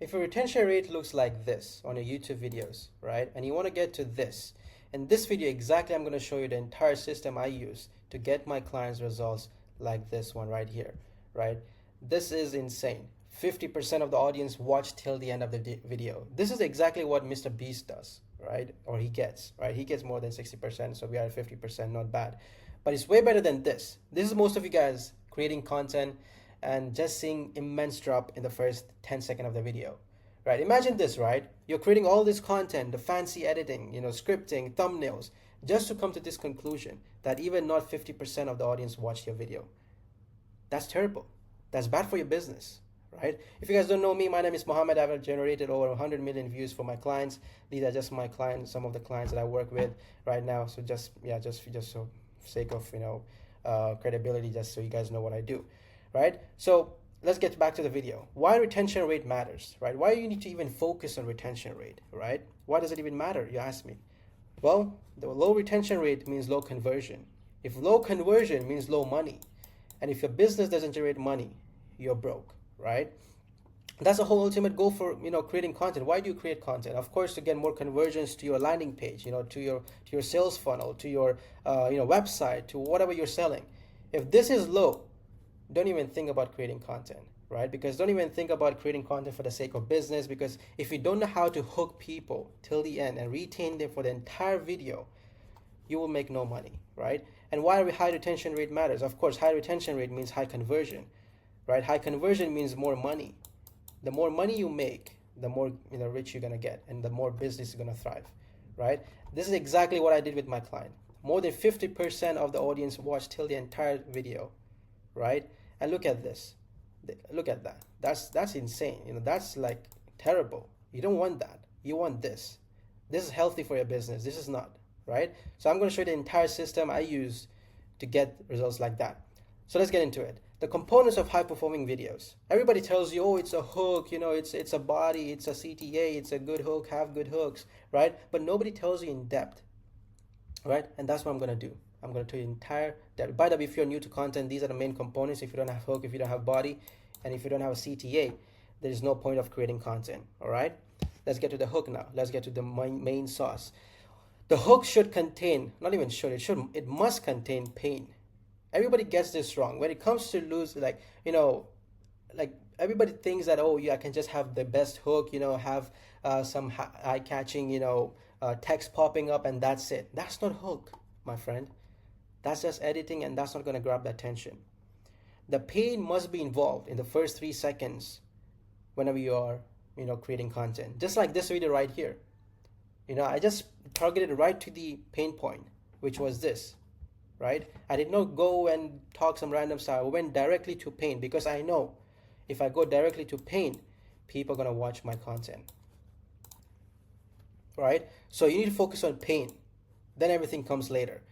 if your retention rate looks like this on your YouTube videos, right, and you want to get to this, in this video exactly I'm going to show you the entire system I use to get my clients results like this one right here, right? This is insane. 50% of the audience watch till the end of the video. This is exactly what Mr. Beast does, right? Or he gets, right? He gets more than 60%, so we are at 50%, not bad. But it's way better than this. This is most of you guys creating content and just seeing immense drop in the first 10 seconds of the video, right? Imagine this, right? You're creating all this content, the fancy editing, scripting, thumbnails, just to come to this conclusion that even not 50% of the audience watched your video. That's terrible. That's bad for your business, right? If you guys don't know me, my name is Mohammed. I've generated over 100 million views for my clients. These are just my clients, some of the clients that I work with right now. So just so sake of credibility, just so you guys know what I do, right? So let's get back to the video. Why retention rate matters, right? Why you need to even focus on retention rate, right? Why does it even matter, you ask me? Well, the low retention rate means low conversion. If low conversion means low money, and if your business doesn't generate money, you're broke, right? That's the whole ultimate goal for creating content. Why do you create content? Of course, to get more conversions to your landing page, to your sales funnel, to your website, to whatever you're selling. If this is low, don't even think about creating content, right? Because don't even think about creating content for the sake of business, because if you don't know how to hook people till the end and retain them for the entire video, you will make no money, right? And why high retention rate matters? Of course, high retention rate means high conversion, right? High conversion means more money. The more money you make, the more rich you're gonna get, and the more business is gonna thrive, right? This is exactly what I did with my client. More than 50% of the audience watched till the entire video, right? And look at this. Look at that. That's insane. That's like terrible. You don't want that. You want this. This is healthy for your business. This is not, right? So I'm going to show you the entire system I use to get results like that. So let's get into it. The components of high performing videos. Everybody tells you, oh, it's a hook, it's a body, it's a CTA, it's a good hook, have good hooks, right? But nobody tells you in depth, right? And that's what I'm going to do. I'm going to tell you entire depth. By the way, if you're new to content, these are the main components. If you don't have hook, if you don't have body, and if you don't have a CTA, there is no point of creating content, all right? Let's get to the hook now. Let's get to the main sauce. The hook should contain, not even should, it must contain pain. Everybody gets this wrong. When it comes to like everybody thinks that, oh, yeah, I can just have the best hook, have some eye-catching, text popping up, and that's it. That's not hook, my friend. That's just editing, and that's not going to grab the attention. The pain must be involved in the first 3 seconds whenever you are, creating content. Just like this video right here. I just targeted right to the pain point, which was this, right? I did not go and talk some random stuff. I went directly to pain because I know if I go directly to pain, people are going to watch my content, right? So you need to focus on pain. Then everything comes later.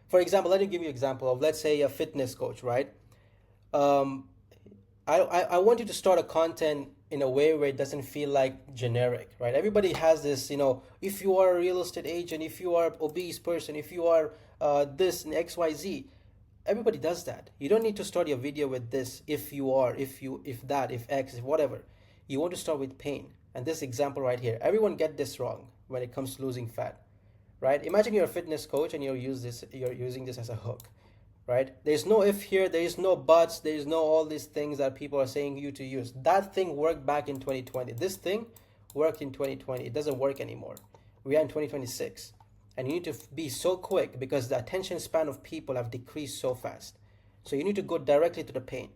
For example, let me give you an example of, let's say, a fitness coach, right? I want you to start a content in a way where it doesn't feel like generic, right? Everybody has this, if you are a real estate agent, if you are an obese person, if you are this and XYZ, everybody does that. You don't need to start your video with this, if you are, if that, if X, if whatever. You want to start with pain. And this example right here, everyone get this wrong when it comes to losing fat, right? Imagine you're a fitness coach and you're using this as a hook, right? There's no if here, there is no buts, there is no all these things that people are saying you to use. That thing worked back in 2020. This thing worked in 2020. It doesn't work anymore. We are in 2026. And you need to be so quick because the attention span of people have decreased so fast. So you need to go directly to the pain.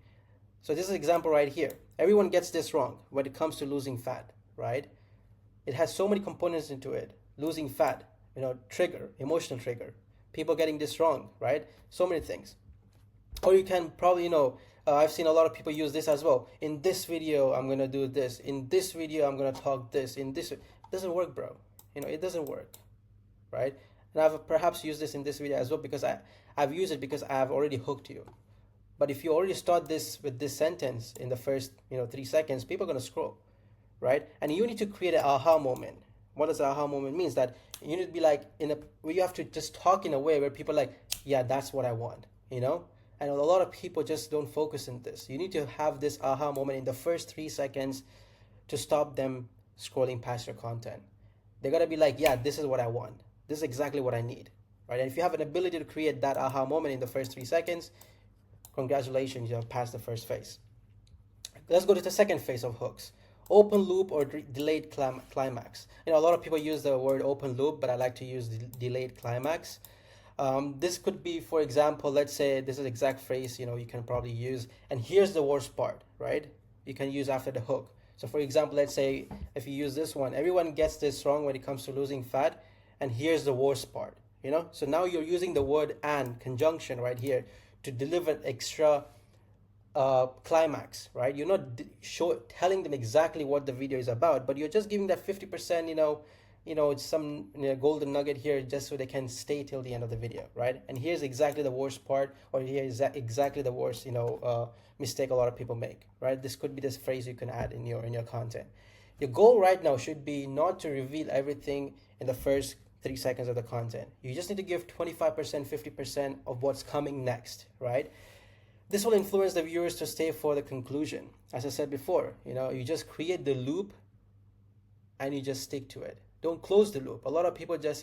So this is an example right here. Everyone gets this wrong when it comes to losing fat, right? It has so many components into it. Losing fat, trigger, emotional trigger. People getting this wrong, right? So many things. Or you can probably, I've seen a lot of people use this as well. In this video, I'm going to do this. In this video, I'm going to talk this. In this, it doesn't work, bro. It doesn't work, right? And I've perhaps used this in this video as well because I've used it because I've already hooked you. But if you already start this with this sentence in the first, 3 seconds, people are going to scroll, right? And you need to create an aha moment. What does aha moment means? That you need to be like where you have to just talk in a way where people are like, yeah, that's what I want, And a lot of people just don't focus on this. You need to have this aha moment in the first 3 seconds to stop them scrolling past your content. They're gonna be like, yeah, this is what I want. This is exactly what I need, right? And if you have an ability to create that aha moment in the first 3 seconds, congratulations, you have passed the first phase. Let's go to the second phase of hooks. Open loop or delayed climax. A lot of people use the word open loop, but I like to use delayed climax. This could be, for example, let's say this is the exact phrase you can probably use, and here's the worst part, right? You can use after the hook. So for example, let's say if you use this one, everyone gets this wrong when it comes to losing fat, and here's the worst part, So now you're using the word and conjunction right here to deliver extra climax, right? You're not telling them exactly what the video is about, but you're just giving that 50%, it's some golden nugget here just so they can stay till the end of the video, right? And here's exactly the worst part, or here's exactly the worst, mistake a lot of people make, right? This could be this phrase you can add in your content. Your goal right now should be not to reveal everything in the first 3 seconds of the content. You just need to give 25%, 50% of what's coming next, right? This will influence the viewers to stay for the conclusion. As I said before, you just create the loop and you just stick to it. Don't close the loop. A lot of people just,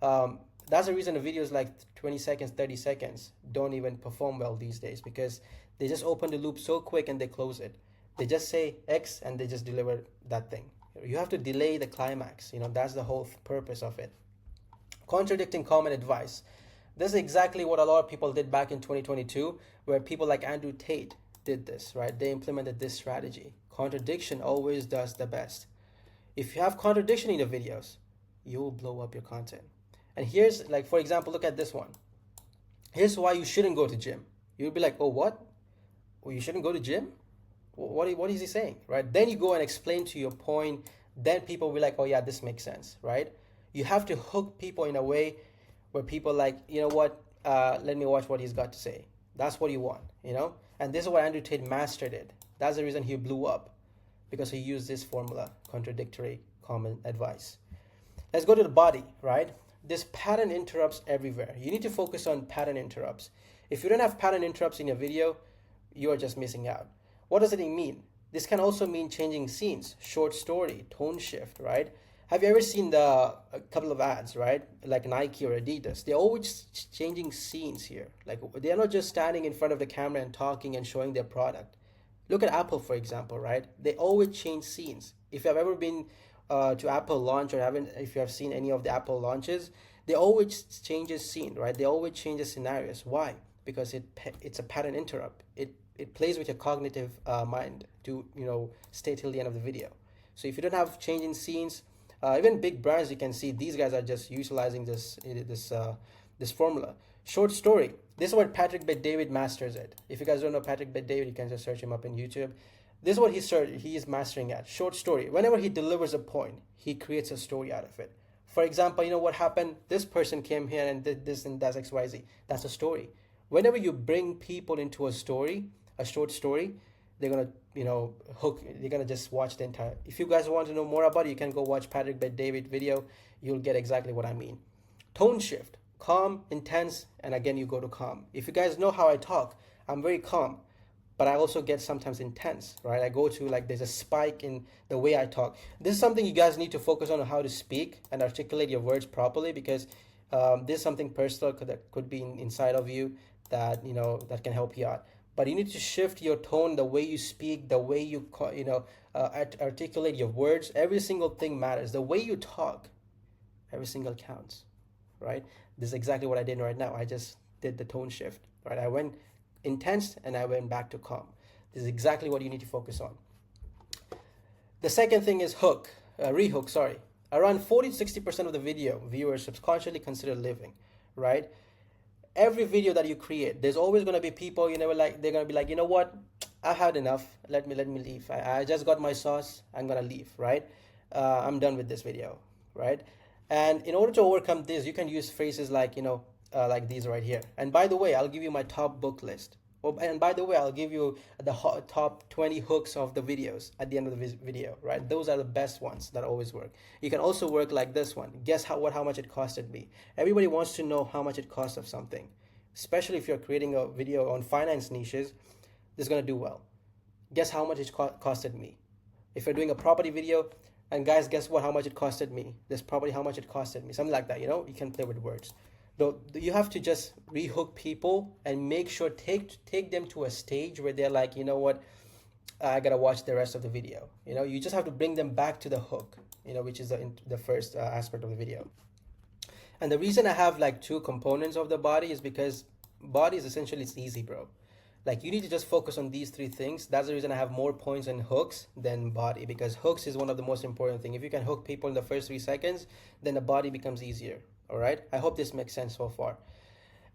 that's the reason the videos like 20 seconds, 30 seconds don't even perform well these days, because they just open the loop so quick and they close it. They just say X and they just deliver that thing. You have to delay the climax. That's the whole purpose of it. Contradicting common advice. This is exactly what a lot of people did back in 2022, where people like Andrew Tate did this, right? They implemented this strategy. Contradiction always does the best. If you have contradiction in your videos, you will blow up your content. And here's, like, for example, look at this one. Here's why you shouldn't go to gym. You'll be like, oh, what? Well, you shouldn't go to gym? What is he saying, right? Then you go and explain to your point. Then people will be like, oh yeah, this makes sense, right? You have to hook people in a way where people like, let me watch what he's got to say. That's what you want, And this is what Andrew Tate mastered it. That's the reason he blew up, because he used this formula, contradictory common advice. Let's go to the body, right? This pattern interrupts everywhere. You need to focus on pattern interrupts. If you don't have pattern interrupts in your video, you are just missing out. What does it mean? This can also mean changing scenes, short story, tone shift, right? Have you ever seen a couple of ads, right? Like Nike or Adidas. They're always changing scenes here. Like, they're not just standing in front of the camera and talking and showing their product. Look at Apple, for example, right? They always change scenes. If you've ever been to Apple launch, or if you have seen any of the Apple launches, they always change a scene, right? They always change the scenarios. Why? Because it's a pattern interrupt. It plays with your cognitive mind to stay till the end of the video. So if you don't have changing scenes, even big brands, you can see these guys are just utilizing this formula. Short story. This is what Patrick Bet-David masters it. If you guys don't know Patrick Bet-David, you can just search him up in YouTube. This is what he is mastering at. Short story. Whenever he delivers a point, he creates a story out of it. For example, what happened? This person came here and did this and that's XYZ. That's a story. Whenever you bring people into a story, a short story, they're gonna hook. They're gonna just watch the entire. If you guys want to know more about it, you can go watch Patrick Bet-David video. You'll get exactly what I mean. Tone shift. Calm, intense, and again you go to calm. If you guys know how I talk, I'm very calm, but I also get sometimes intense, right? I go to there's a spike in the way I talk. This is something you guys need to focus on how to speak and articulate your words properly, because this is something personal that could be inside of you that that can help you out. But you need to shift your tone, the way you speak, the way you articulate your words. Every single thing matters. The way you talk, every single counts, right? This is exactly what I did right now. I just did the tone shift, right? I went intense and I went back to calm. This is exactly what you need to focus on. The second thing is rehook, sorry. Around 40 to 60% of the video viewers subconsciously consider living, right? Every video that you create, there's always going to be people, they're going to be like, you know what? I had enough. Let me leave. I just got my sauce. I'm going to leave, right? I'm done with this video, right? And in order to overcome this, you can use phrases like, like these right here. And by the way, I'll give you my top book list. Oh, and by the way, I'll give you the top 20 hooks of the videos at the end of the video, right? Those are the best ones that always work. You can also work like this one. Guess how much it costed me. Everybody wants to know how much it costs of something, especially if you're creating a video on finance niches. This is going to do well. Guess how much it costed me. If you're doing a property video, and guys, guess what? How much it costed me? This property, how much it costed me? Something like that. You know, you can play with words. Though you have to just rehook people and make sure take them to a stage where they're like, you know what, I gotta watch the rest of the video. You know, you just have to bring them back to the hook. You know, which is the first aspect of the video. And the reason I have like two components of the body is because body is essentially, it's easy, bro. Like you need to just focus on these three things. That's the reason I have more points on hooks than body, because hooks is one of the most important things. If you can hook people in the first 3 seconds, then the body becomes easier. All right. I hope this makes sense so far.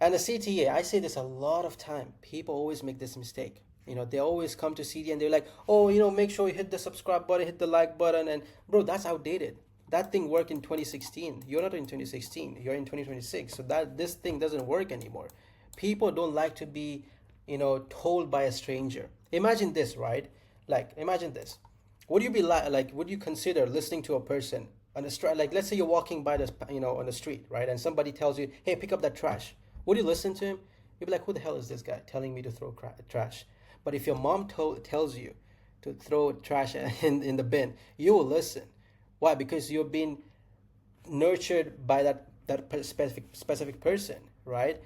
And the CTA, I say this a lot of time. People always make this mistake. You know, they always come to CTA and they're like, oh, you know, make sure you hit the subscribe button, hit the like button. And bro, that's outdated. That thing worked in 2016. You're not in 2016. You're in 2026. So this thing doesn't work anymore. People don't like to be, you know, told by a stranger. Imagine this, right? Like, imagine this. Would you be like, would you consider listening to a person on the street? Like, let's say you're walking by this, you know, on the street, right? And somebody tells you, hey, pick up that trash. Would you listen to him? You'd be like, who the hell is this guy telling me to throw trash? But if your mom tells you to throw trash in the bin, you will listen. Why? Because you're being nurtured by that specific person, right?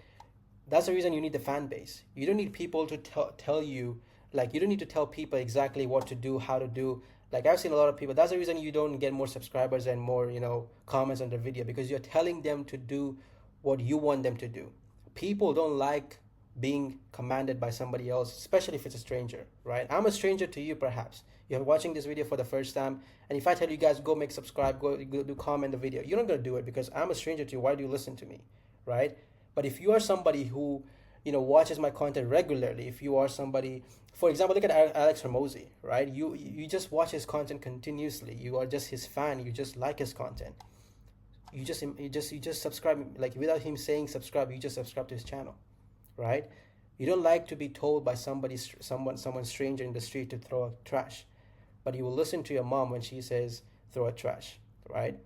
That's the reason you need the fan base. You don't need people to tell you, like, you don't need to tell people exactly what to do, how to do. Like, I've seen a lot of people. That's the reason you don't get more subscribers and more, you know, comments on the video, because you're telling them to do what you want them to do. People don't like being commanded by somebody else, especially if it's a stranger, right? I'm a stranger to you, perhaps. You're watching this video for the first time, and if I tell you guys, go make subscribe, go do comment the video, you're not going to do it because I'm a stranger to you. Why do you listen to me, right? But if you are somebody who, you know, watches my content regularly, if you are somebody, for example, look at Alex Hormozi, right? You just watch his content continuously. You are just his fan. You just like his content. You just subscribe, like without him saying subscribe, you just subscribe to his channel, right? You don't like to be told by someone stranger in the street to throw a trash, but you will listen to your mom when she says throw a trash, right?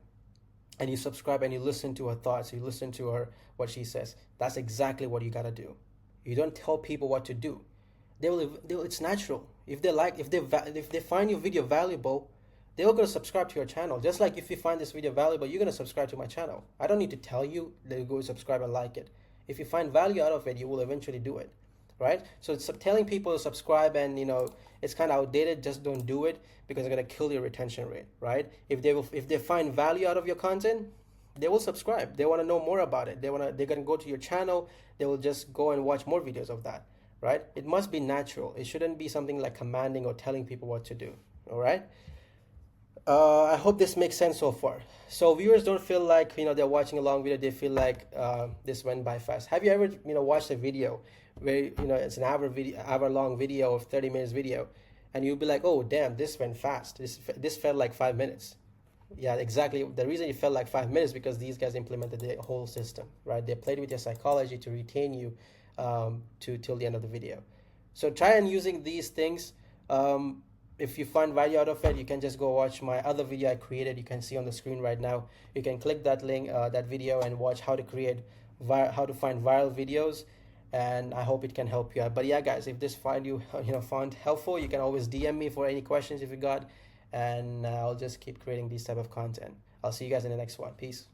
And you subscribe and you listen to her thoughts, you listen to her, what she says. That's exactly what you gotta do. You don't tell people what to do. It's natural. If they find your video valuable, they're gonna subscribe to your channel. Just like if you find this video valuable, you're gonna subscribe to my channel. I don't need to tell you that you go subscribe and like it. If you find value out of it, you will eventually do it, right? So it's telling people to subscribe, and you know, it's kind of outdated. Just don't do it, because it's gonna kill your retention rate, right? If they find value out of your content, they will subscribe. They want to know more about it. They're gonna go to your channel. They will just go and watch more videos of that, right? It must be natural. It shouldn't be something like commanding or telling people what to do. All right. I hope this makes sense so far. So viewers don't feel like, you know, they're watching a long video. They feel like this went by fast. Have you ever, you know, watched a video where, you know, it's an hour long video or 30 minutes video, and you'll be like, oh damn, this went fast. This felt like 5 minutes. Yeah, exactly. The reason it felt like 5 minutes because these guys implemented the whole system, right? They played with your psychology to retain you till the end of the video. So try and using these things. If you find value out of it, you can just go watch my other video I created. You can see on the screen right now. You can click that link, that video, and watch how to find viral videos. And I hope it can help you out. But yeah, guys, if this found helpful, you can always DM me for any questions if you got, and I'll just keep creating these type of content. I'll see you guys in the next one. Peace.